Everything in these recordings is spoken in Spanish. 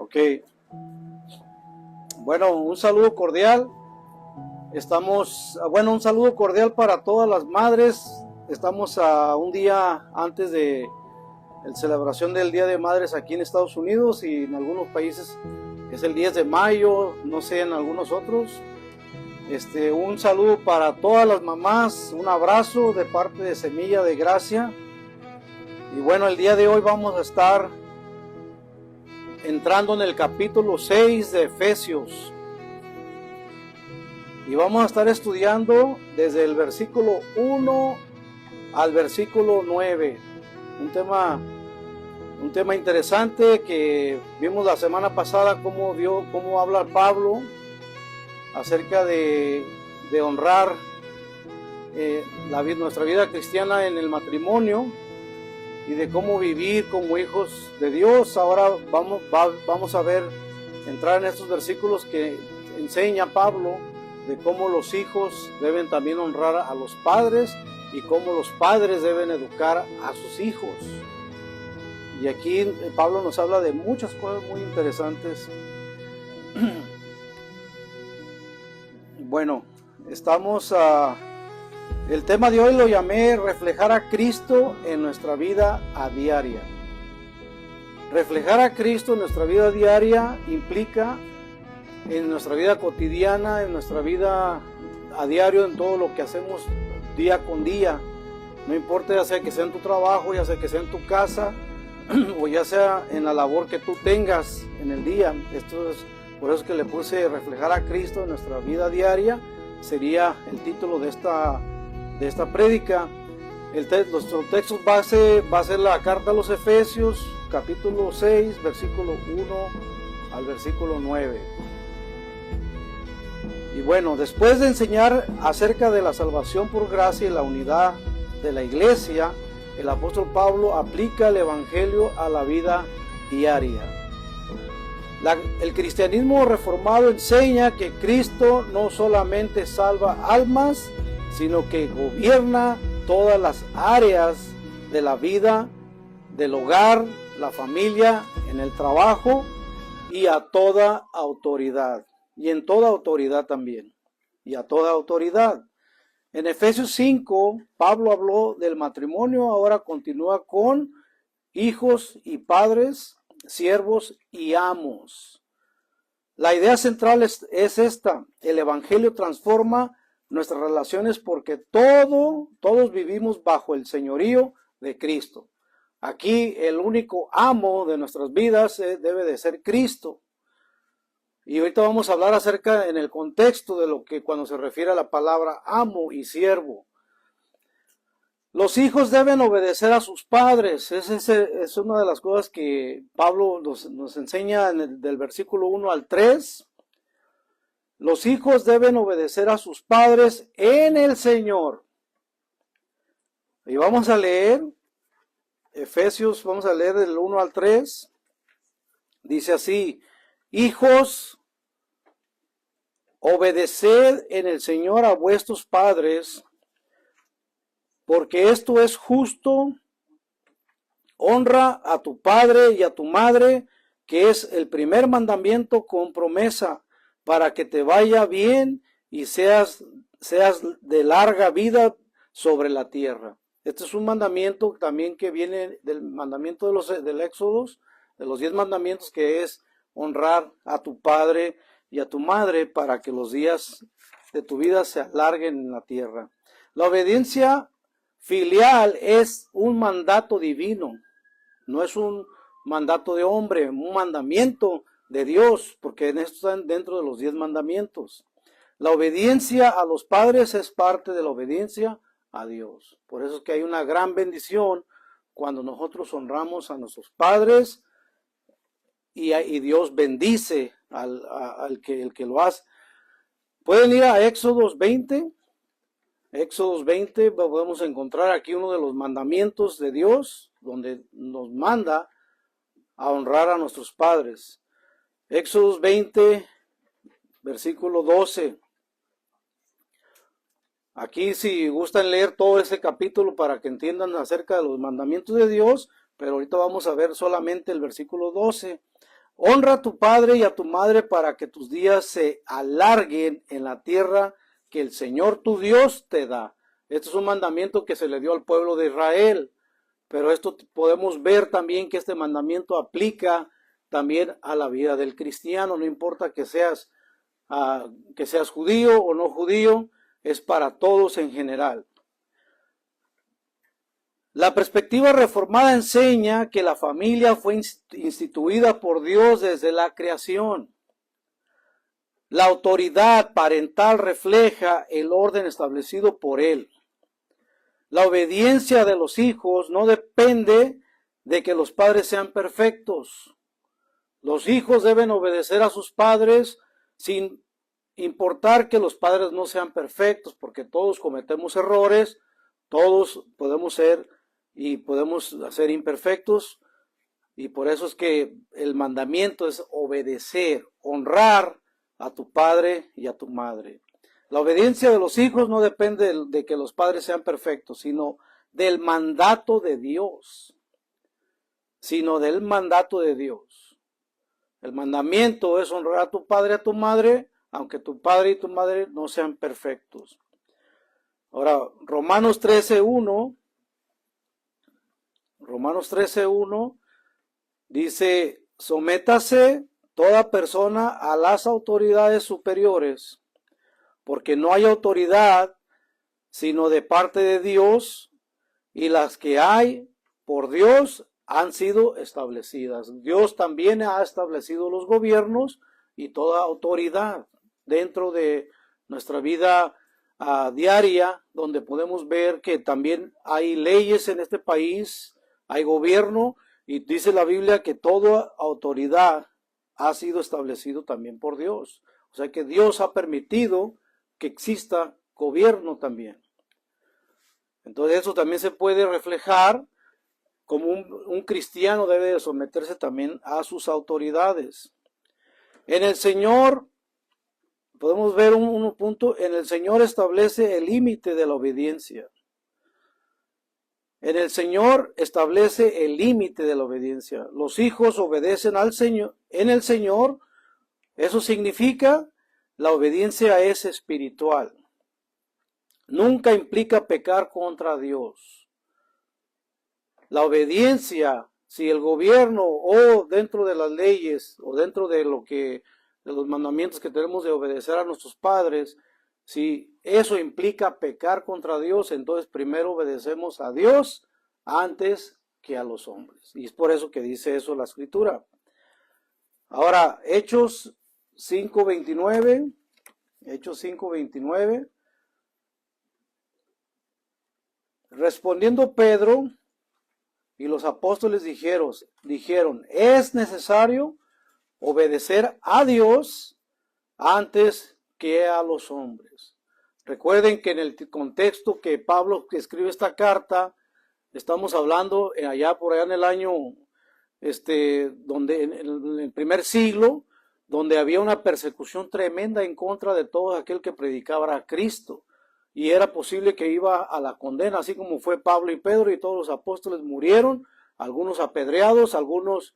Ok, bueno, un saludo cordial. Un saludo cordial para todas las madres. Estamos a un día antes de la celebración del Día de Madres aquí en Estados Unidos, y en algunos países es el 10 de mayo, no sé, en algunos otros. Un saludo para todas las mamás, un abrazo de parte de Semilla de Gracia. Y bueno, el día de hoy vamos a estar entrando en el capítulo 6 de Efesios. Y vamos a estar estudiando desde el versículo 1 al versículo 9. Un tema interesante que vimos la semana pasada, cómo habla Pablo acerca de honrar nuestra vida cristiana en el matrimonio y de cómo vivir como hijos de Dios. Ahora vamos a entrar en estos versículos que enseña Pablo de cómo los hijos deben también honrar a los padres y cómo los padres deben educar a sus hijos. Y aquí Pablo nos habla de muchas cosas muy interesantes. Bueno, el tema de hoy lo llamé reflejar a Cristo en nuestra vida a diaria. Reflejar a Cristo en nuestra vida diaria implica en nuestra vida cotidiana, en nuestra vida a diario, en todo lo que hacemos día con día. No importa, ya sea que sea en tu trabajo, ya sea que sea en tu casa, o ya sea en la labor que tú tengas en el día. Por eso es que le puse reflejar a Cristo en nuestra vida diaria. Sería el título de esta prédica. Nuestro texto base va a ser la carta a los Efesios, capítulo 6, versículo 1 al versículo 9. Y bueno, después de enseñar acerca de la salvación por gracia y la unidad de la iglesia, el apóstol Pablo aplica el evangelio a la vida diaria. El cristianismo reformado enseña que Cristo no solamente salva almas, sino que gobierna todas las áreas de la vida, del hogar, la familia, en el trabajo y a toda autoridad. Y en toda autoridad también. Y a toda autoridad. En Efesios 5, Pablo habló del matrimonio, ahora continúa con hijos y padres, siervos y amos. La idea central es esta: el evangelio transforma nuestras relaciones porque todos vivimos bajo el señorío de Cristo. Aquí el único amo de nuestras vidas debe de ser Cristo. Y ahorita vamos a hablar acerca en el contexto de lo que cuando se refiere a la palabra amo y siervo. Los hijos deben obedecer a sus padres. Es una de las cosas que Pablo nos enseña del versículo 1 al 3. Los hijos deben obedecer a sus padres en el Señor. Y vamos a leer Efesios, vamos a leer del 1 al 3. Dice así: hijos, obedeced en el Señor a vuestros padres, porque esto es justo. Honra a tu padre y a tu madre, que es el primer mandamiento con promesa, para que te vaya bien y seas de larga vida sobre la tierra. Este es un mandamiento también que viene del mandamiento del Éxodo, de los 10 mandamientos, que es honrar a tu padre y a tu madre para que los días de tu vida se alarguen en la tierra. La obediencia filial es un mandato divino, no es un mandato de hombre, un mandamiento de Dios, porque en esto están dentro de los 10 mandamientos. La obediencia a los padres es parte de la obediencia a Dios. Por eso es que hay una gran bendición cuando nosotros honramos a nuestros padres y Dios bendice al que lo hace. Pueden ir a Éxodos 20. Éxodos 20, podemos encontrar aquí uno de los mandamientos de Dios, donde nos manda a honrar a nuestros padres. Éxodos 20, versículo 12. Aquí, si gustan leer todo ese capítulo para que entiendan acerca de los mandamientos de Dios, pero ahorita vamos a ver solamente el versículo 12. Honra a tu padre y a tu madre para que tus días se alarguen en la tierra que el Señor tu Dios te da. Este es un mandamiento que se le dio al pueblo de Israel, pero esto podemos ver también que este mandamiento aplica también a la vida del cristiano, no importa que seas judío o no judío, es para todos en general. La perspectiva reformada enseña que la familia fue instituida por Dios desde la creación. La autoridad parental refleja el orden establecido por Él. La obediencia de los hijos no depende de que los padres sean perfectos. Los hijos deben obedecer a sus padres sin importar que los padres no sean perfectos, porque todos cometemos errores, todos podemos ser imperfectos, y por eso es que el mandamiento es obedecer, honrar a tu padre y a tu madre. La obediencia de los hijos no depende de que los padres sean perfectos, sino del mandato de Dios. El mandamiento es honrar a tu padre y a tu madre, aunque tu padre y tu madre no sean perfectos. Ahora, Romanos 13:1 dice: sométase toda persona a las autoridades superiores, porque no hay autoridad sino de parte de Dios, y las que hay por Dios han sido establecidas. Dios también ha establecido los gobiernos y toda autoridad dentro de nuestra vida diaria, donde podemos ver que también hay leyes en este país, hay gobierno, y dice la Biblia que toda autoridad ha sido establecido también por Dios. O sea que Dios ha permitido que exista gobierno también. Entonces eso también se puede reflejar como un cristiano debe de someterse también a sus autoridades. En el Señor, podemos ver un punto, en el Señor establece el límite de la obediencia. En el Señor establece el límite de la obediencia. Los hijos obedecen al Señor. En el Señor, eso significa la obediencia es espiritual. Nunca implica pecar contra Dios. La obediencia, si el gobierno o dentro de las leyes o dentro de los mandamientos que tenemos de obedecer a nuestros padres, si eso implica pecar contra Dios, entonces primero obedecemos a Dios antes que a los hombres. Y es por eso que dice eso la Escritura. Ahora, Hechos 5:29. Respondiendo Pedro y los apóstoles dijeron, es necesario obedecer a Dios antes que a los hombres. Recuerden que en el contexto que Pablo escribe esta carta, estamos hablando por allá en el año, donde en el primer siglo, donde había una persecución tremenda en contra de todo aquel que predicaba a Cristo. Y era posible que iba a la condena, así como fue Pablo y Pedro, y todos los apóstoles murieron, algunos apedreados, algunos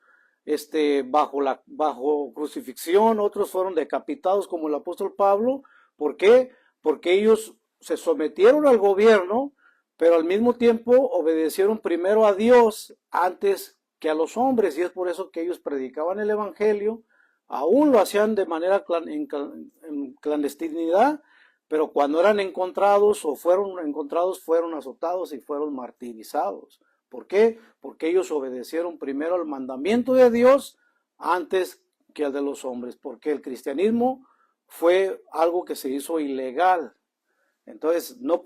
bajo crucifixión, otros fueron decapitados como el apóstol Pablo. ¿Por qué? Porque ellos se sometieron al gobierno, pero al mismo tiempo obedecieron primero a Dios antes que a los hombres, y es por eso que ellos predicaban el evangelio, aún lo hacían de manera en clandestinidad, pero cuando eran encontrados o fueron encontrados, fueron azotados y fueron martirizados. ¿Por qué? Porque ellos obedecieron primero al mandamiento de Dios antes que al de los hombres, porque el cristianismo fue algo que se hizo ilegal. Entonces no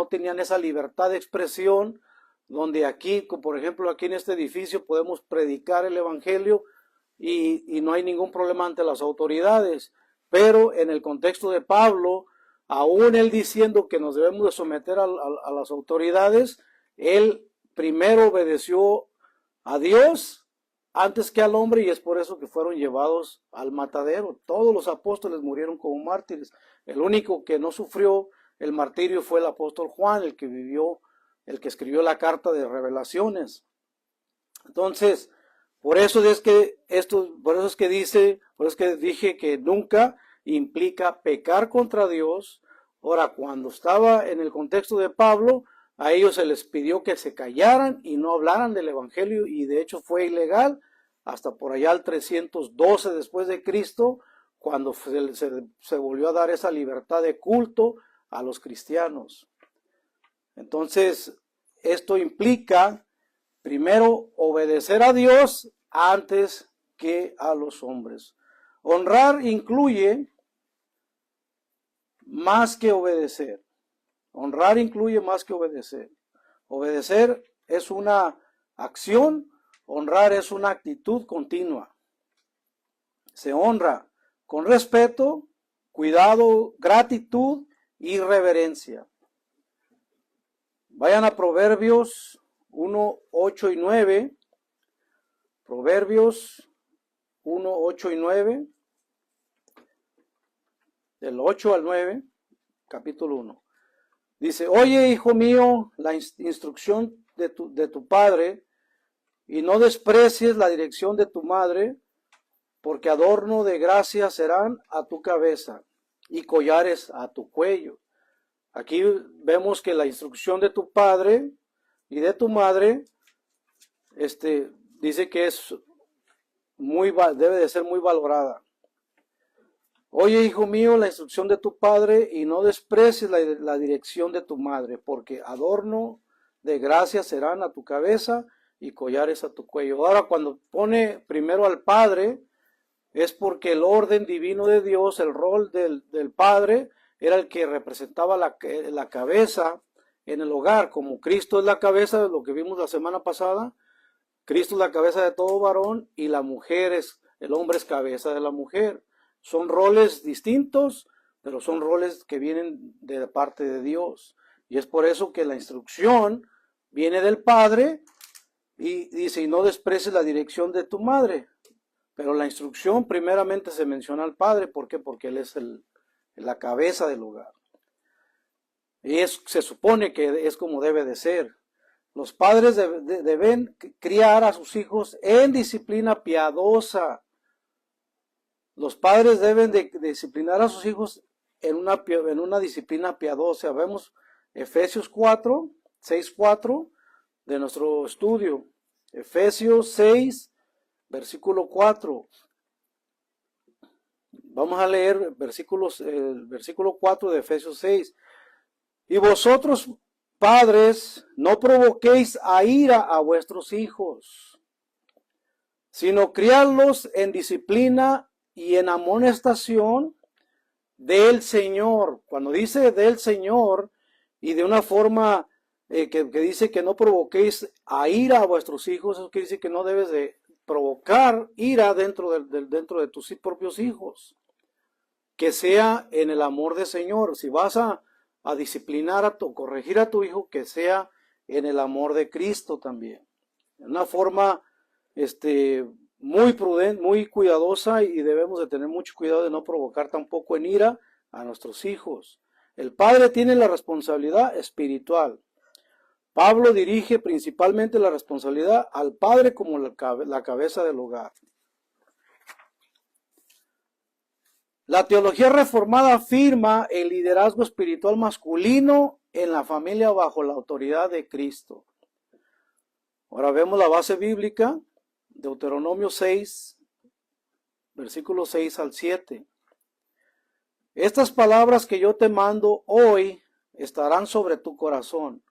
tenían esa libertad de expresión, donde aquí, por ejemplo, aquí en este edificio podemos predicar el evangelio y no hay ningún problema ante las autoridades. Pero en el contexto de Pablo, aún él diciendo que nos debemos de someter a las autoridades, él primero obedeció a Dios antes que al hombre, y es por eso que fueron llevados al matadero. Todos los apóstoles murieron como mártires. El único que no sufrió el martirio fue el apóstol Juan, el que escribió la carta de Revelaciones. Entonces, Por eso es que dije que nunca implica pecar contra Dios. Ahora, cuando estaba en el contexto de Pablo, a ellos se les pidió que se callaran y no hablaran del evangelio, y de hecho fue ilegal hasta por allá al 312 después de Cristo, cuando se volvió a dar esa libertad de culto a los cristianos. Entonces, esto implica primero obedecer a Dios antes que a los hombres. Honrar incluye más que obedecer. Honrar incluye más que obedecer. Obedecer es una acción, honrar es una actitud continua. Se honra con respeto, cuidado, gratitud y reverencia. Vayan a Proverbios 1, 8 y 9. Proverbios 1, 8 y 9. Del 8 al 9, capítulo 1. Dice, oye, hijo mío, la instrucción de tu padre, y no desprecies la dirección de tu madre, porque adorno de gracia serán a tu cabeza y collares a tu cuello. Aquí vemos que la instrucción de tu padre y de tu madre, dice que debe de ser muy valorada. Oye, hijo mío, la instrucción de tu padre, y no desprecies la dirección de tu madre, porque adorno de gracia serán a tu cabeza y collares a tu cuello. Ahora, cuando pone primero al padre, es porque el orden divino de Dios, el rol del padre, era el que representaba la cabeza en el hogar. Como Cristo es la cabeza, de lo que vimos la semana pasada, Cristo es la cabeza de todo varón, y el hombre es cabeza de la mujer. Son roles distintos, pero son roles que vienen de parte de Dios. Y es por eso que la instrucción viene del Padre, y dice, y no desprecies la dirección de tu madre. Pero la instrucción primeramente se menciona al Padre. ¿Por qué? Porque Él es la cabeza del hogar. Y se supone que es como debe de ser. Los padres deben criar a sus hijos en disciplina piadosa. Los padres deben de disciplinar a sus hijos en una disciplina piadosa. Vemos Efesios 4, 6, 4 de nuestro estudio. Efesios 6, versículo 4. Vamos a leer el versículo 4 de Efesios 6. Y vosotros, padres, no provoquéis a ira a vuestros hijos, sino criadlos en disciplina y en amonestación del Señor. Cuando dice del Señor, y de una forma que dice que no provoquéis a ira a vuestros hijos, eso quiere decir que no debes de provocar ira dentro de tus propios hijos. Que sea en el amor del Señor. Si vas a disciplinar corregir a tu hijo, que sea en el amor de Cristo también. En una forma muy prudente, muy cuidadosa, y debemos de tener mucho cuidado de no provocar tampoco en ira a nuestros hijos. El padre tiene la responsabilidad espiritual. Pablo dirige principalmente la responsabilidad al padre como la cabeza del hogar. La teología reformada afirma el liderazgo espiritual masculino en la familia bajo la autoridad de Cristo. Ahora vemos la base bíblica, Deuteronomio 6, versículos 6 al 7. Estas palabras que yo te mando hoy estarán sobre tu corazón,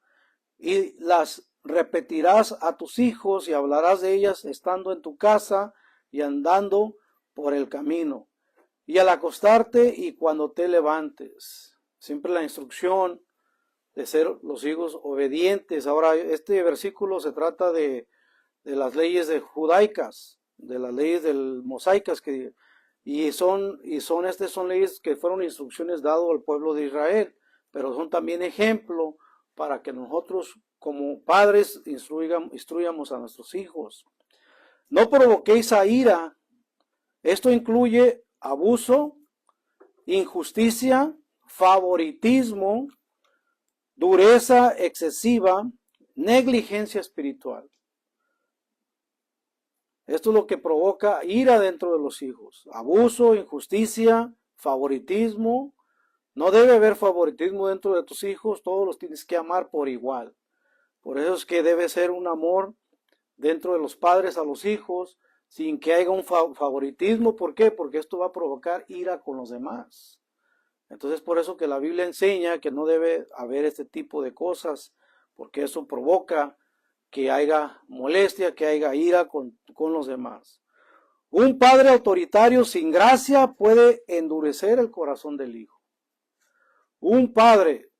y las repetirás a tus hijos, y hablarás de ellas estando en tu casa y andando por el camino, y al acostarte y cuando te levantes. Siempre la instrucción de ser los hijos obedientes. Ahora, este versículo se trata de las leyes judaicas, de las leyes mosaicas, y son leyes que fueron instrucciones dadas al pueblo de Israel, pero son también ejemplo para que nosotros como padres instruyamos a nuestros hijos. No provoquéis a ira. Esto incluye abuso, injusticia, favoritismo, dureza excesiva, negligencia espiritual. Esto es lo que provoca ira dentro de los hijos. Abuso, injusticia, favoritismo. No debe haber favoritismo dentro de tus hijos, todos los tienes que amar por igual. Por eso es que debe ser un amor dentro de los padres a los hijos, sin que haya un favoritismo. ¿Por qué? Porque esto va a provocar ira con los demás. Entonces por eso que la Biblia enseña que no debe haber este tipo de cosas, porque eso provoca que haya molestia, que haya ira con los demás. Un padre autoritario sin gracia puede endurecer el corazón del hijo. Un padre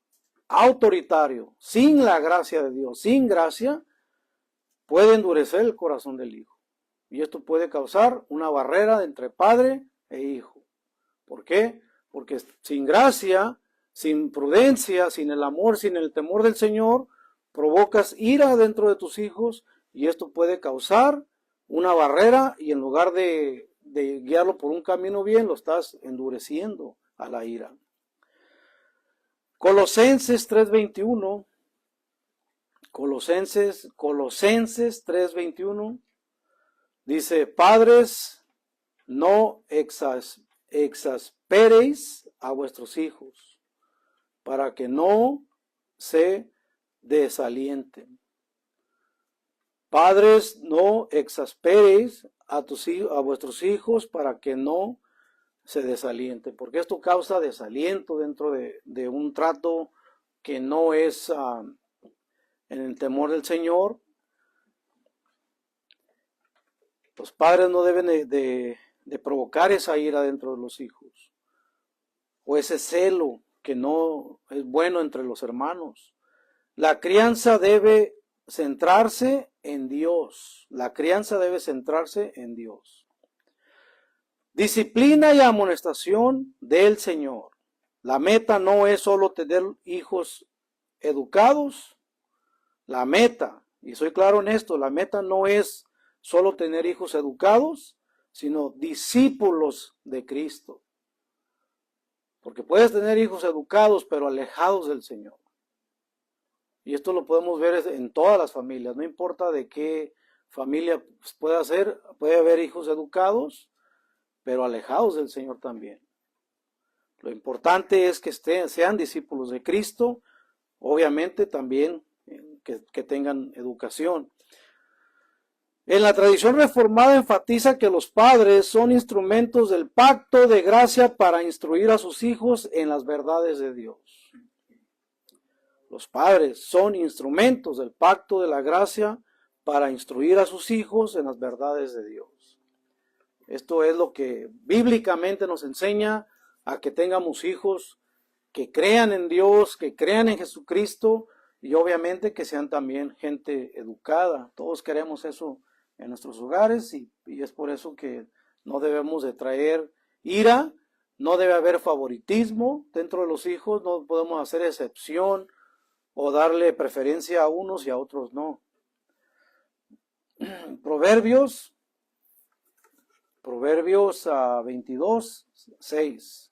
autoritario sin la gracia de Dios, sin gracia, puede endurecer el corazón del hijo. Y esto puede causar una barrera entre padre e hijo. ¿Por qué? Porque sin gracia, sin prudencia, sin el amor, sin el temor del Señor, provocas ira dentro de tus hijos y esto puede causar una barrera y en lugar de guiarlo por un camino bien, lo estás endureciendo a la ira. Colosenses 3:21, Colosenses 3:21 dice: padres, no exasperéis a vuestros hijos, para que no se desalienten. Padres, no exasperéis a vuestros hijos para que no se desalienten, porque esto causa desaliento dentro de un trato que no es en el temor del Señor. Los padres no deben de provocar esa ira dentro de los hijos, o ese celo que no es bueno entre los hermanos. La crianza debe centrarse en Dios. La crianza debe centrarse en Dios. Disciplina y amonestación del Señor. La meta no es solo tener hijos educados. La meta, y soy claro en esto, la meta no es solo tener hijos educados, sino discípulos de Cristo. Porque puedes tener hijos educados, pero alejados del Señor. Y esto lo podemos ver en todas las familias, no importa de qué familia pueda ser, puede haber hijos educados, pero alejados del Señor también. Lo importante es que sean discípulos de Cristo, obviamente también que tengan educación. En la tradición reformada enfatiza que los padres son instrumentos del pacto de gracia para instruir a sus hijos en las verdades de Dios. Los padres son instrumentos del pacto de la gracia para instruir a sus hijos en las verdades de Dios. Esto es lo que bíblicamente nos enseña a que tengamos hijos que crean en Dios, que crean en Jesucristo y obviamente que sean también gente educada. Todos queremos eso en nuestros hogares y es por eso que no debemos de traer ira, no debe haber favoritismo dentro de los hijos, no podemos hacer excepción o darle preferencia a unos y a otros no. Proverbios 22:6.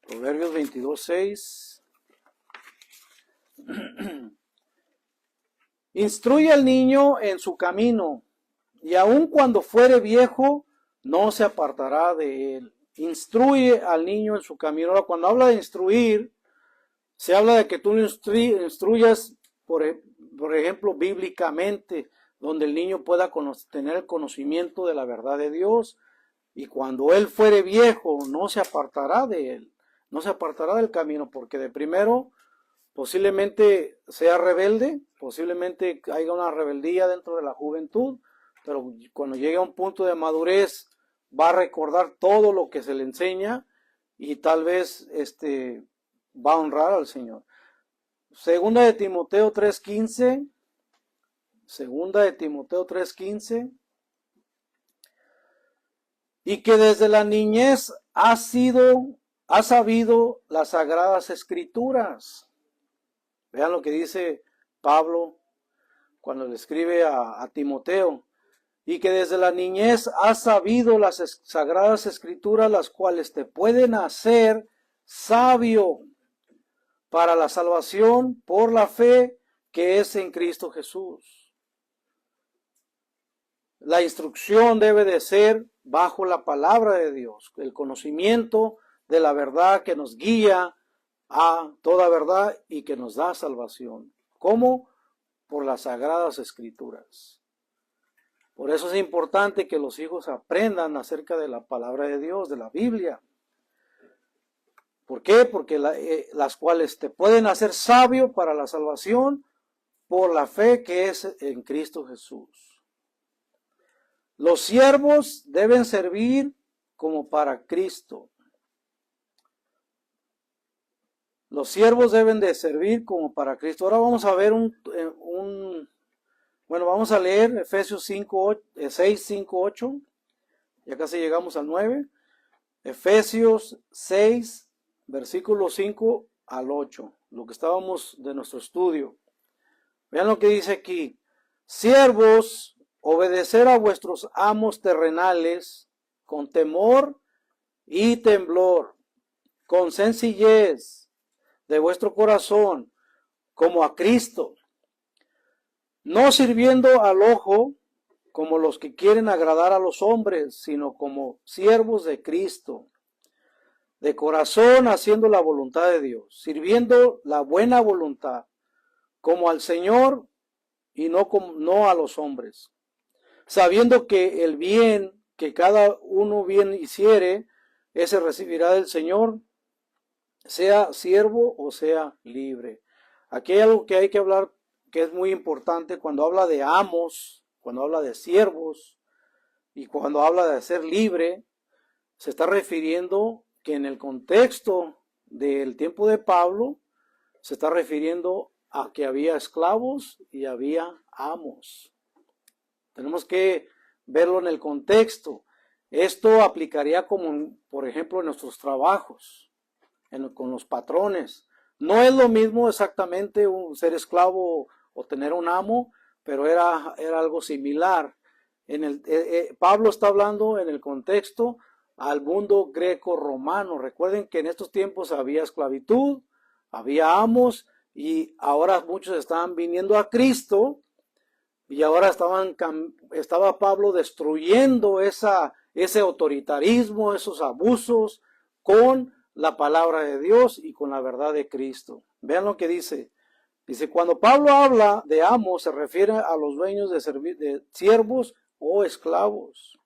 Proverbios 22:6. Instruye al niño en su camino, y aun cuando fuere viejo, no se apartará de él. Instruye al niño en su camino. Ahora, cuando habla de instruir, se habla de que tú instruyas, por ejemplo, bíblicamente, donde el niño pueda tener el conocimiento de la verdad de Dios, y cuando él fuere viejo, no se apartará de él, no se apartará del camino, porque de primero posiblemente sea rebelde, posiblemente haya una rebeldía dentro de la juventud, pero cuando llegue a un punto de madurez, va a recordar todo lo que se le enseña, y tal vez va a honrar al Señor. Segunda de Timoteo 3:15. Segunda de Timoteo 3:15. Y que desde la niñez ha sabido las sagradas escrituras. Vean lo que dice Pablo cuando le escribe a Timoteo. Y que desde la niñez ha sabido las sagradas escrituras, las cuales te pueden hacer sabio para la salvación por la fe que es en Cristo Jesús. La instrucción debe de ser bajo la palabra de Dios, el conocimiento de la verdad que nos guía a toda verdad y que nos da salvación. ¿Cómo? Por las sagradas escrituras. Por eso es importante que los hijos aprendan acerca de la palabra de Dios, de la Biblia. ¿Por qué? Porque las cuales te pueden hacer sabio para la salvación por la fe que es en Cristo Jesús. Los siervos deben servir como para Cristo. Los siervos deben de servir como para Cristo. Ahora vamos a ver vamos a leer Efesios 6, 5, 8. Ya casi llegamos al 9. Efesios 6, versículo 5 al 8. Lo que estábamos de nuestro estudio. Vean lo que dice aquí. Siervos, obedecer a vuestros amos terrenales con temor y temblor, con sencillez de vuestro corazón, como a Cristo, no sirviendo al ojo como los que quieren agradar a los hombres, sino como siervos de Cristo, de corazón haciendo la voluntad de Dios, sirviendo la buena voluntad, como al Señor y no a los hombres, sabiendo que el bien que cada uno bien hiciere, ese recibirá del Señor, sea siervo o sea libre. Aquí hay algo que hay que hablar que es muy importante cuando habla de amos, cuando habla de siervos y cuando habla de ser libre, se está refiriendo que en el contexto del tiempo de Pablo se está refiriendo a que había esclavos y había amos. Tenemos que verlo en el contexto. Esto aplicaría como, por ejemplo, en nuestros trabajos. Con los patrones. No es lo mismo exactamente ser esclavo o tener un amo, pero era algo similar. Pablo está hablando en el contexto al mundo greco-romano. Recuerden que en estos tiempos había esclavitud, había amos y ahora muchos estaban viniendo a Cristo y ahora estaba Pablo destruyendo ese autoritarismo, esos abusos con la palabra de Dios y con la verdad de Cristo. Vean lo que dice. Dice, cuando Pablo habla de amos, se refiere a los dueños de siervos o esclavos.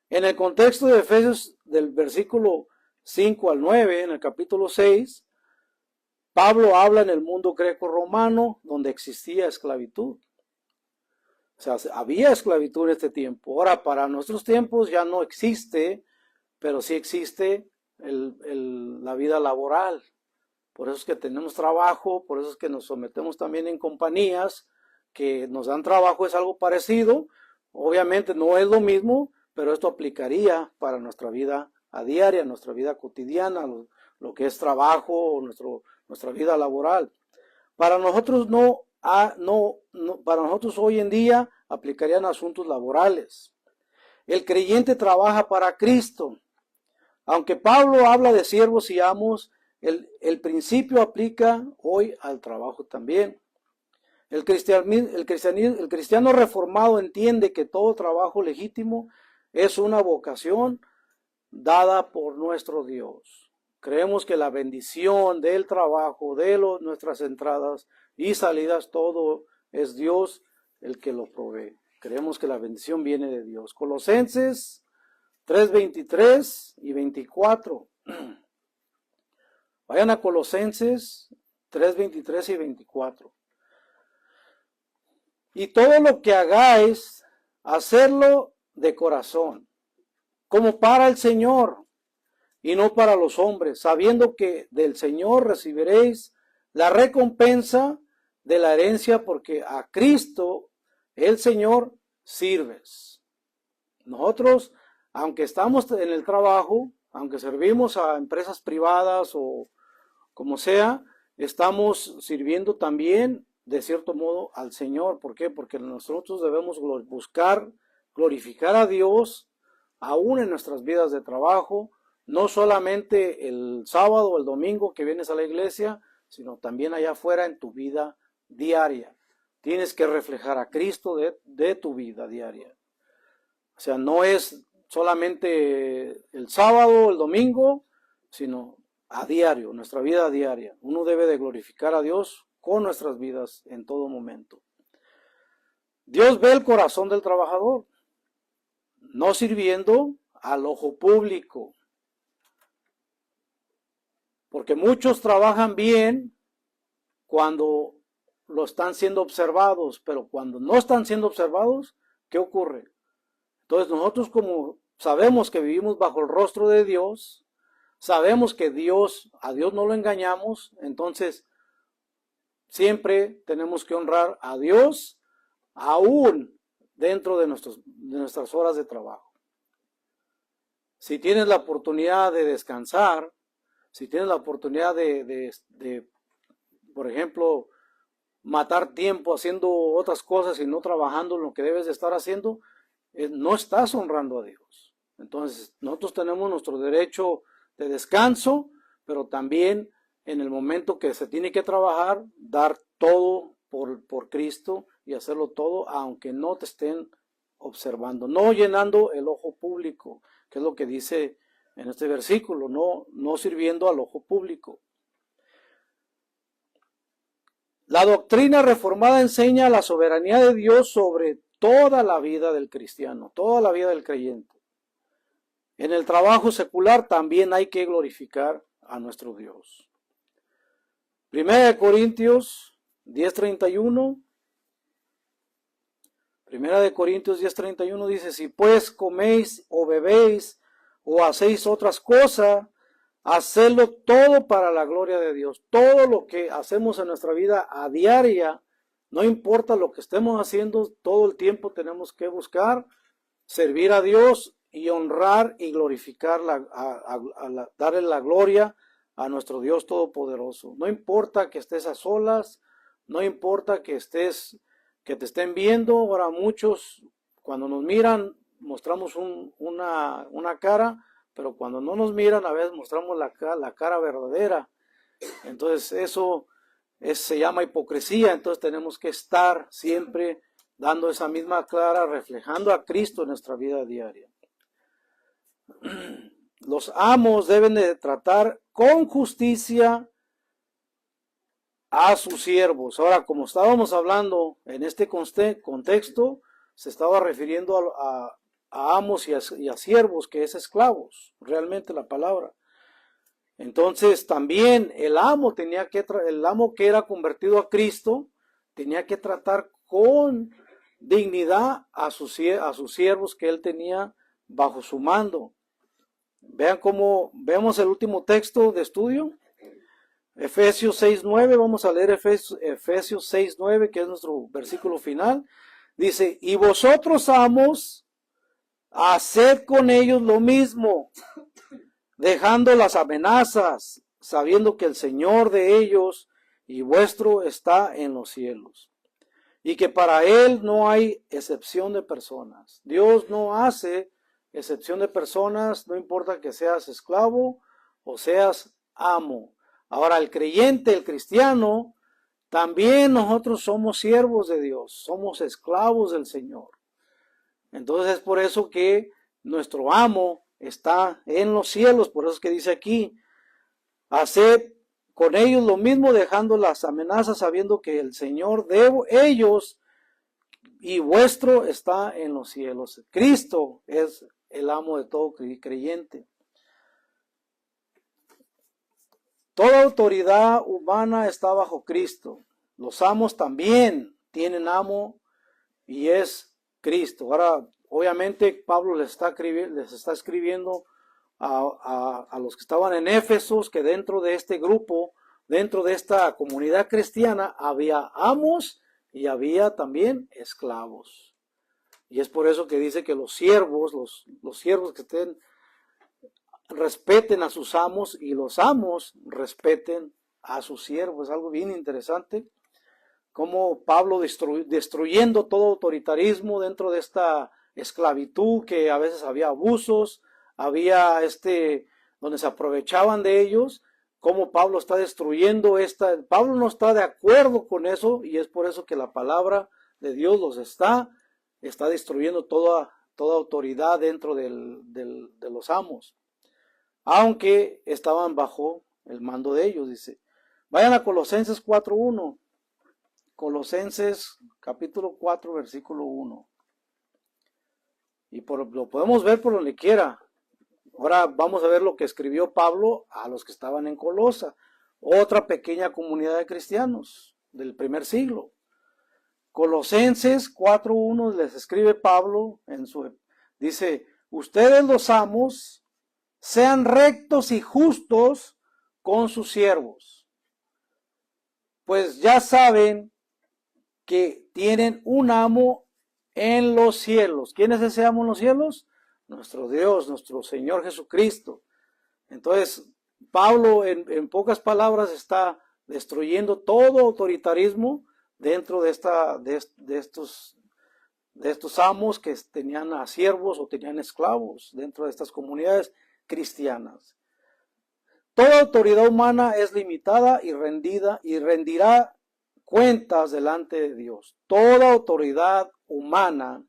En el contexto de Efesios, del versículo 5 al 9, en el capítulo 6, Pablo habla en el mundo greco-romano donde existía esclavitud. O sea, había esclavitud en este tiempo. Ahora, para nuestros tiempos ya no existe, pero sí existe la vida laboral. Por eso es que tenemos trabajo, por eso es que nos sometemos también en compañías que nos dan trabajo, es algo parecido. Obviamente no es lo mismo, pero esto aplicaría para nuestra vida a diaria, nuestra vida cotidiana, lo que es trabajo, nuestra vida laboral. Para nosotros para nosotros hoy en día aplicarían asuntos laborales. El creyente trabaja para Cristo. Aunque Pablo habla de siervos y amos, el principio aplica hoy al trabajo también. El cristiano reformado entiende que todo trabajo legítimo es una vocación dada por nuestro Dios. Creemos que la bendición del trabajo, de nuestras entradas y salidas, todo es Dios el que lo provee. Creemos que la bendición viene de Dios. Colosenses 3:23 y 24. Vayan a Colosenses 3:23 y 24. Y todo lo que hagáis, hacerlo de corazón, como para el Señor, y no para los hombres, sabiendo que del Señor recibiréis la recompensa de la herencia, porque a Cristo, el Señor, sirves. Nosotros, aunque estamos en el trabajo, aunque servimos a empresas privadas o como sea, estamos sirviendo también de cierto modo al Señor. ¿Por qué? Porque nosotros debemos buscar glorificar a Dios aún en nuestras vidas de trabajo, no solamente el sábado o el domingo que vienes a la iglesia, sino también allá afuera en tu vida diaria. Tienes que reflejar a Cristo de tu vida diaria. O sea, no es solamente el sábado, el domingo, sino a diario, nuestra vida diaria. Uno debe de glorificar a Dios con nuestras vidas en todo momento. Dios ve el corazón del trabajador, no sirviendo al ojo público. Porque muchos trabajan bien cuando lo están siendo observados, pero cuando no están siendo observados, ¿qué ocurre? Entonces nosotros, como sabemos que vivimos bajo el rostro de Dios, sabemos que a Dios no lo engañamos, entonces siempre tenemos que honrar a Dios aún dentro de nuestras horas de trabajo. Si tienes la oportunidad de descansar, si tienes la oportunidad de, por ejemplo, matar tiempo haciendo otras cosas y no trabajando en lo que debes de estar haciendo, no estás honrando a Dios. Entonces, nosotros tenemos nuestro derecho de descanso, pero también en el momento que se tiene que trabajar, dar todo por Cristo y hacerlo todo, aunque no te estén observando, no llenando el ojo público, que es lo que dice en este versículo, no sirviendo al ojo público. La doctrina reformada enseña la soberanía de Dios sobre toda la vida del cristiano, toda la vida del creyente. En el trabajo secular también hay que glorificar a nuestro Dios. 1 Corintios 10:31. 1 Corintios 10:31 dice: si pues coméis o bebéis o hacéis otras cosas, hacedlo todo para la gloria de Dios. Todo lo que hacemos en nuestra vida a diaria, no importa lo que estemos haciendo, todo el tiempo tenemos que buscar servir a Dios y honrar y glorificar, darle la gloria a nuestro Dios Todopoderoso. No importa que estés a solas, no importa que te estén viendo. Ahora muchos, cuando nos miran, mostramos una cara, pero cuando no nos miran, a veces mostramos la cara verdadera. Entonces eso se llama hipocresía. Entonces tenemos que estar siempre dando esa misma cara, reflejando a Cristo en nuestra vida diaria. Los amos deben de tratar con justicia a sus siervos. Ahora, como estábamos hablando en este contexto, se estaba refiriendo a amos y a siervos, que es esclavos, realmente la palabra. Entonces también el amo que era convertido a Cristo tenía que tratar con dignidad a sus siervos que él tenía bajo su mando. Vean cómo vemos el último texto de estudio, Efesios 6:9. Vamos a leer Efesios 6:9, que es nuestro versículo final. Dice: y vosotros, amos, haced con ellos lo mismo, dejando las amenazas, sabiendo que el Señor de ellos y vuestro está en los cielos, y que para Él no hay excepción de personas. Dios no hace excepción de personas, no importa que seas esclavo o seas amo. Ahora, el creyente, el cristiano, también nosotros somos siervos de Dios, somos esclavos del Señor. Entonces es por eso que nuestro amo está en los cielos. Por eso es que dice aquí: haced con ellos lo mismo, dejando las amenazas, sabiendo que el Señor de ellos y vuestro está en los cielos. Cristo es el amo de todo creyente. Toda autoridad humana está bajo Cristo. Los amos también tienen amo, y es Cristo. Ahora, obviamente, Pablo les está escribiendo a los que estaban en Éfeso, que dentro de este grupo, dentro de esta comunidad cristiana, había amos y había también esclavos. Y es por eso que dice que los siervos que respeten a sus amos, y los amos respeten a sus siervos. Es algo bien interesante, como Pablo destruyendo todo autoritarismo dentro de esta esclavitud, que a veces había abusos, había donde se aprovechaban de ellos. Como Pablo está destruyendo Pablo no está de acuerdo con eso, y es por eso que la palabra de Dios los está destruyendo toda autoridad dentro de los amos, aunque estaban bajo el mando de ellos, dice. Vayan a Colosenses 4:1. Colosenses capítulo 4, versículo 1. Y lo podemos ver por donde quiera. Ahora vamos a ver lo que escribió Pablo a los que estaban en Colosa, otra pequeña comunidad de cristianos del primer siglo. Colosenses 4:1 les escribe Pablo dice, ustedes los amos sean rectos y justos con sus siervos, pues ya saben que tienen un amo en los cielos. ¿Quién es ese amo en los cielos? Nuestro Dios, nuestro Señor Jesucristo. Entonces, Pablo en pocas palabras está destruyendo todo autoritarismo dentro de estos amos que tenían a siervos o tenían esclavos dentro de estas comunidades cristianas. Toda autoridad humana es limitada y rendirá cuentas delante de Dios. Toda autoridad humana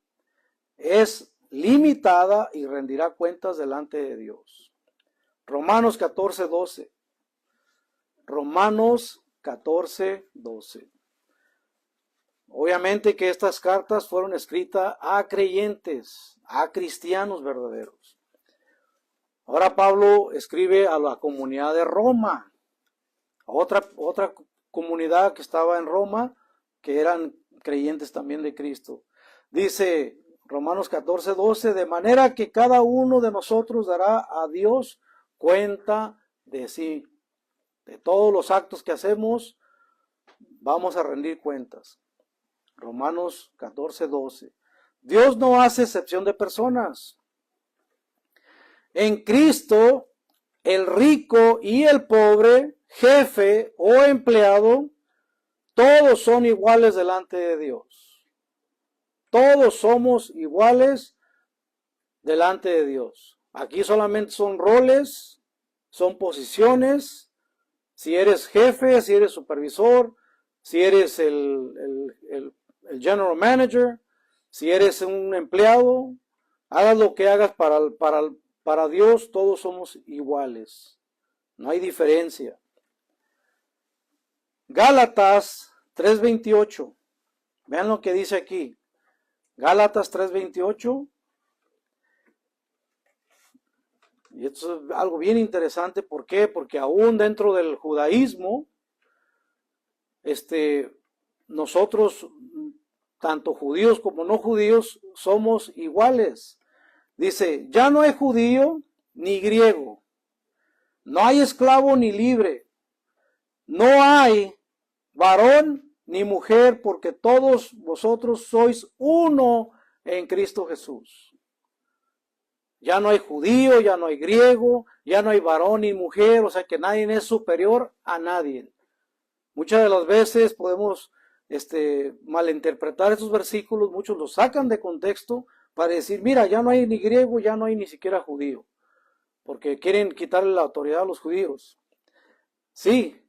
es limitada y rendirá cuentas delante de Dios. Romanos 14:12. Romanos 14:12. Obviamente que estas cartas fueron escritas a creyentes, a cristianos verdaderos. Ahora Pablo escribe a la comunidad de Roma, otra comunidad que estaba en Roma, que eran creyentes también de Cristo. Dice Romanos 14:12, de manera que cada uno de nosotros dará a Dios cuenta de sí. De todos los actos que hacemos, vamos a rendir cuentas. Romanos 14:12. Dios no hace excepción de personas. En Cristo, el rico y el pobre, jefe o empleado, todos son iguales delante de Dios. Todos somos iguales delante de Dios. Aquí solamente son roles, son posiciones. Si eres jefe, si eres supervisor, si eres el general manager, si eres un empleado, hagas lo que hagas para Dios, todos somos iguales. No hay diferencia. Gálatas 3:28. Vean lo que dice aquí. Gálatas 3:28. Y esto es algo bien interesante. ¿Por qué? Porque aún dentro del judaísmo, nosotros, tanto judíos como no judíos, somos iguales. Dice, ya no hay judío ni griego, no hay esclavo ni libre, no hay varón ni mujer, porque todos vosotros sois uno en Cristo Jesús. Ya no hay judío, ya no hay griego, ya no hay varón ni mujer, o sea que nadie es superior a nadie. Muchas de las veces podemos malinterpretar estos versículos, muchos los sacan de contexto para decir, mira, ya no hay ni griego, ya no hay ni siquiera judío, porque quieren quitarle la autoridad a los judíos. Sí,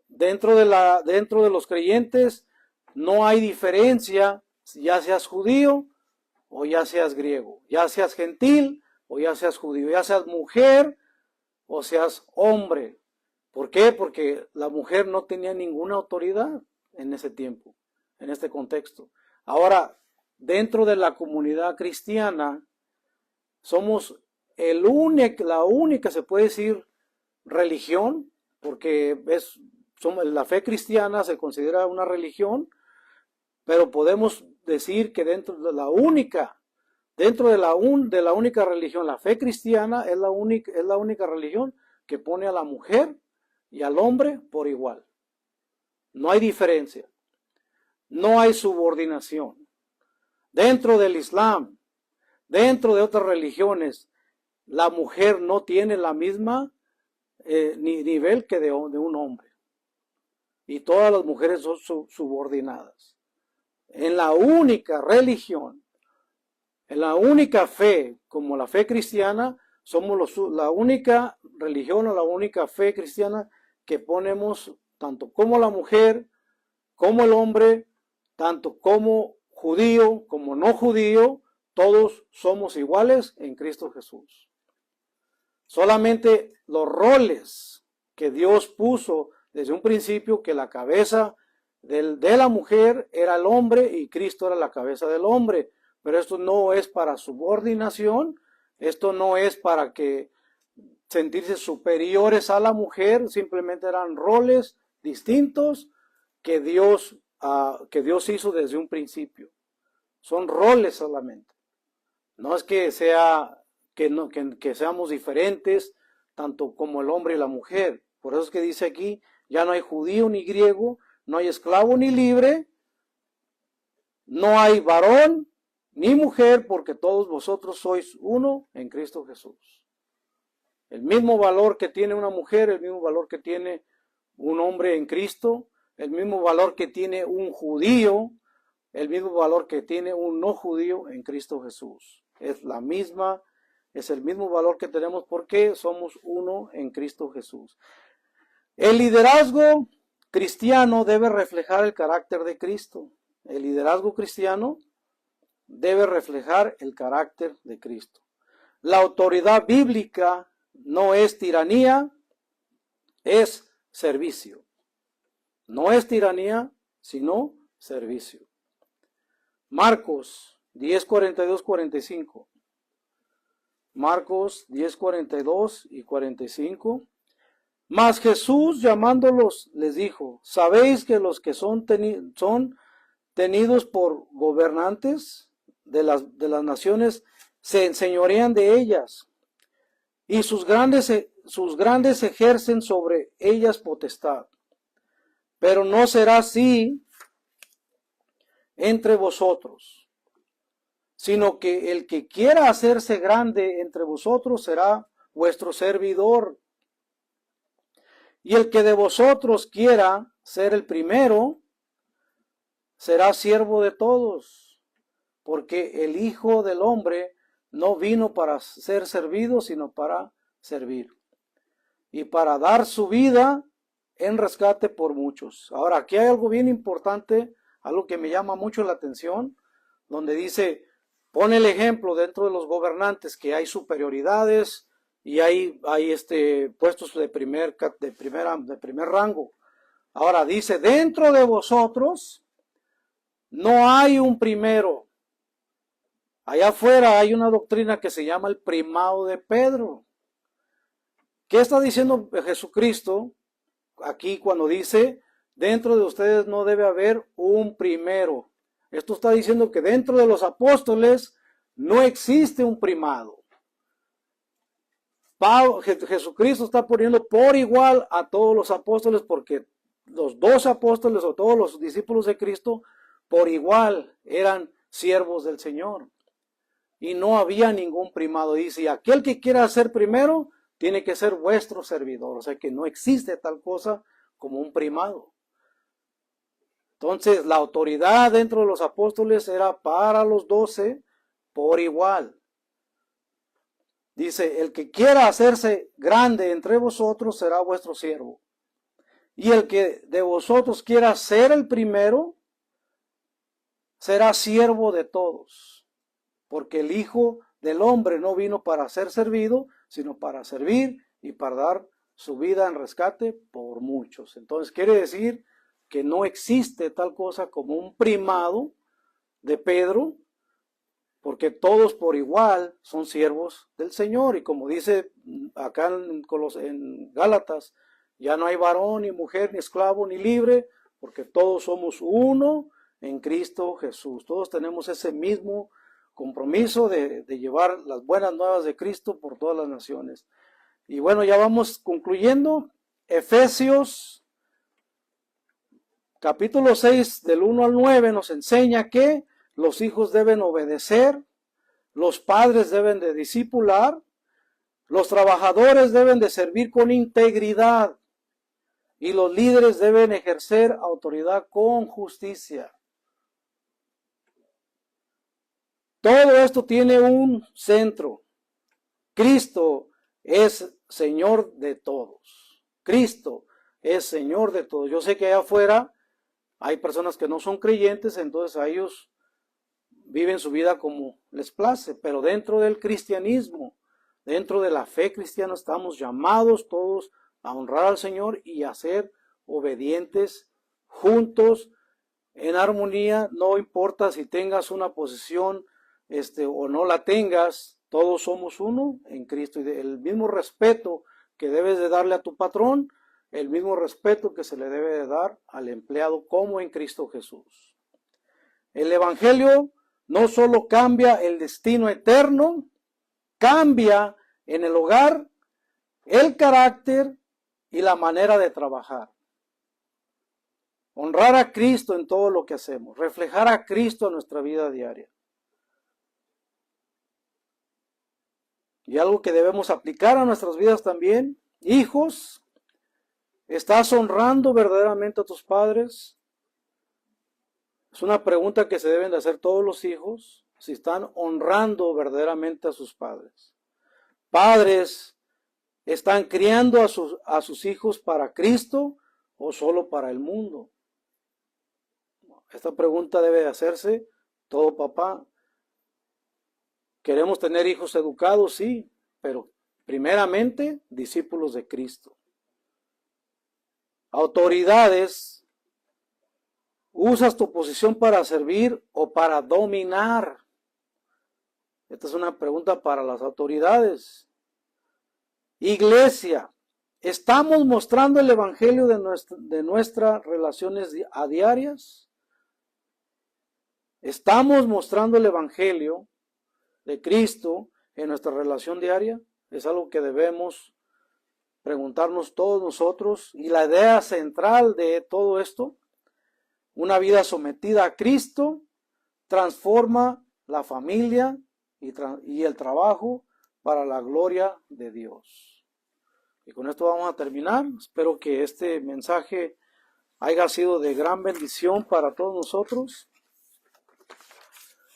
dentro de los creyentes no hay diferencia, ya seas judío o ya seas griego, ya seas gentil o ya seas judío, ya seas mujer o seas hombre. ¿Por qué? Porque la mujer no tenía ninguna autoridad en ese tiempo, en este contexto. Ahora, dentro de la comunidad cristiana, somos la única, se puede decir, religión, porque la fe cristiana se considera una religión, pero podemos decir que dentro de la única religión, la fe cristiana es la única religión que pone a la mujer y al hombre por igual. No hay diferencia, no hay subordinación. Dentro del Islam, dentro de otras religiones, la mujer no tiene la misma nivel que de un hombre. Y todas las mujeres son subordinadas. En la única religión, en la única fe, como la fe cristiana, somos la única religión o la única fe cristiana que ponemos tanto como la mujer, como el hombre, tanto como judío, como no judío, todos somos iguales en Cristo Jesús. Solamente los roles que Dios puso desde un principio, que la cabeza de la mujer era el hombre y Cristo era la cabeza del hombre. Pero esto no es para subordinación, esto no es para que sentirse superiores a la mujer, simplemente eran roles distintos que Dios hizo desde un principio. Son roles solamente. No es que que seamos diferentes, tanto como el hombre y la mujer. Por eso es que dice aquí, ya no hay judío ni griego, no hay esclavo ni libre, no hay varón ni mujer, porque todos vosotros sois uno en Cristo Jesús. El mismo valor que tiene una mujer, el mismo valor que tiene un hombre en Cristo, el mismo valor que tiene un judío, el mismo valor que tiene un no judío en Cristo Jesús. Es el mismo valor que tenemos porque somos uno en Cristo Jesús. El liderazgo cristiano debe reflejar el carácter de Cristo. El liderazgo cristiano debe reflejar el carácter de Cristo. La autoridad bíblica no es tiranía, es servicio. No es tiranía, sino servicio. Marcos 10, 42, 45. Marcos 10, 42 y 45. Mas Jesús, llamándolos, les dijo: ¿sabéis que los que son tenidos por gobernantes de las naciones se enseñorean de ellas, y sus grandes ejercen sobre ellas potestad? Pero no será así entre vosotros, sino que el que quiera hacerse grande entre vosotros será vuestro servidor. Y el que de vosotros quiera ser el primero, será siervo de todos, porque el Hijo del Hombre no vino para ser servido, sino para servir, y para dar su vida en rescate por muchos. Ahora, aquí hay algo bien importante, algo que me llama mucho la atención, donde dice, pone el ejemplo dentro de los gobernantes que hay superioridades y hay puestos de primer rango. Ahora dice, dentro de vosotros no hay un primero. Allá afuera hay una doctrina que se llama el primado de Pedro. ¿Qué está diciendo Jesucristo aquí cuando dice, dentro de ustedes no debe haber un primero? Esto está diciendo que dentro de los apóstoles no existe un primado. Jesucristo está poniendo por igual a todos los apóstoles, porque los 12 apóstoles o todos los discípulos de Cristo por igual eran siervos del Señor. Y no había ningún primado. Dice, y aquel que quiera ser primero, tiene que ser vuestro servidor. O sea que no existe tal cosa como un primado. Entonces, la autoridad dentro de los apóstoles era para los 12 por igual. Dice, el que quiera hacerse grande entre vosotros será vuestro siervo. Y el que de vosotros quiera ser el primero, será siervo de todos. Porque el Hijo del Hombre no vino para ser servido, sino para servir y para dar su vida en rescate por muchos. Entonces quiere decir que no existe tal cosa como un primado de Pedro, porque todos por igual son siervos del Señor. Y como dice acá en Gálatas, ya no hay varón, ni mujer, ni esclavo, ni libre, porque todos somos uno en Cristo Jesús. Todos tenemos ese mismo compromiso de llevar las buenas nuevas de Cristo por todas las naciones. Y bueno, ya vamos concluyendo. Efesios capítulo 6 del 1 al 9 nos enseña que los hijos deben obedecer, los padres deben de discipular, los trabajadores deben de servir con integridad y los líderes deben ejercer autoridad con justicia. Todo esto tiene un centro. Cristo es Señor de todos. Cristo es Señor de todos. Yo sé que allá afuera hay personas que no son creyentes, entonces a ellos viven su vida como les place, pero dentro del cristianismo, dentro de la fe cristiana, estamos llamados todos a honrar al Señor y a ser obedientes juntos, en armonía. No importa si tengas una posición o no la tengas, todos somos uno en Cristo. Y el mismo respeto que debes de darle a tu patrón, el mismo respeto que se le debe de dar al empleado como en Cristo Jesús. El Evangelio no solo cambia el destino eterno, cambia en el hogar el carácter y la manera de trabajar. Honrar a Cristo en todo lo que hacemos, reflejar a Cristo en nuestra vida diaria. Y algo que debemos aplicar a nuestras vidas también. Hijos, ¿estás honrando verdaderamente a tus padres? Es una pregunta que se deben de hacer todos los hijos, si están honrando verdaderamente a sus padres. Padres, ¿están criando a sus hijos para Cristo o solo para el mundo? Esta pregunta debe de hacerse todo papá. Queremos tener hijos educados, sí, pero primeramente discípulos de Cristo. Autoridades, ¿usas tu posición para servir o para dominar? Esta es una pregunta para las autoridades. Iglesia, ¿estamos mostrando el Evangelio de nuestras relaciones a diarias? ¿Estamos mostrando el Evangelio de Cristo en nuestra relación diaria? Es algo que debemos preguntarnos todos nosotros. Y la idea central de todo esto, una vida sometida a Cristo, transforma la familia y el trabajo para la gloria de Dios. Y con esto vamos a terminar. Espero que este mensaje haya sido de gran bendición para todos nosotros.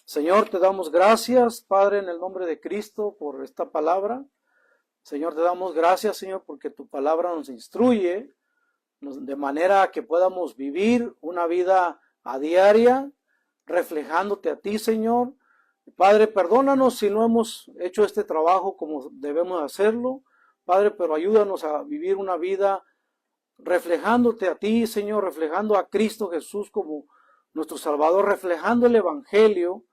Señor, te damos gracias, Padre, en el nombre de Cristo, por esta palabra. Señor, te damos gracias, Señor, porque tu palabra nos instruye de manera que podamos vivir una vida a diaria, reflejándote a ti, Señor. Padre, perdónanos si no hemos hecho este trabajo como debemos hacerlo, Padre, pero ayúdanos a vivir una vida reflejándote a ti, Señor, reflejando a Cristo Jesús como nuestro Salvador, reflejando el Evangelio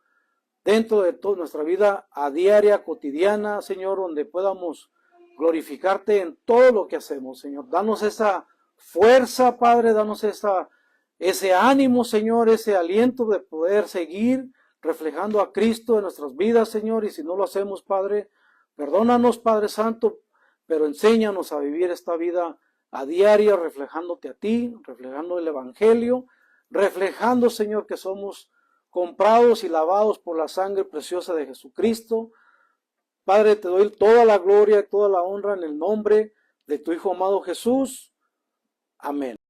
dentro de toda nuestra vida a diaria, cotidiana, Señor, donde podamos glorificarte en todo lo que hacemos, Señor. Danos esa fuerza, Padre, danos ese ánimo, Señor, ese aliento de poder seguir reflejando a Cristo en nuestras vidas, Señor. Y si no lo hacemos, Padre, perdónanos, Padre Santo, pero enséñanos a vivir esta vida a diaria, reflejándote a ti, reflejando el Evangelio, reflejando, Señor, que somos comprados y lavados por la sangre preciosa de Jesucristo. Padre, te doy toda la gloria y toda la honra en el nombre de tu Hijo amado Jesús. Amén.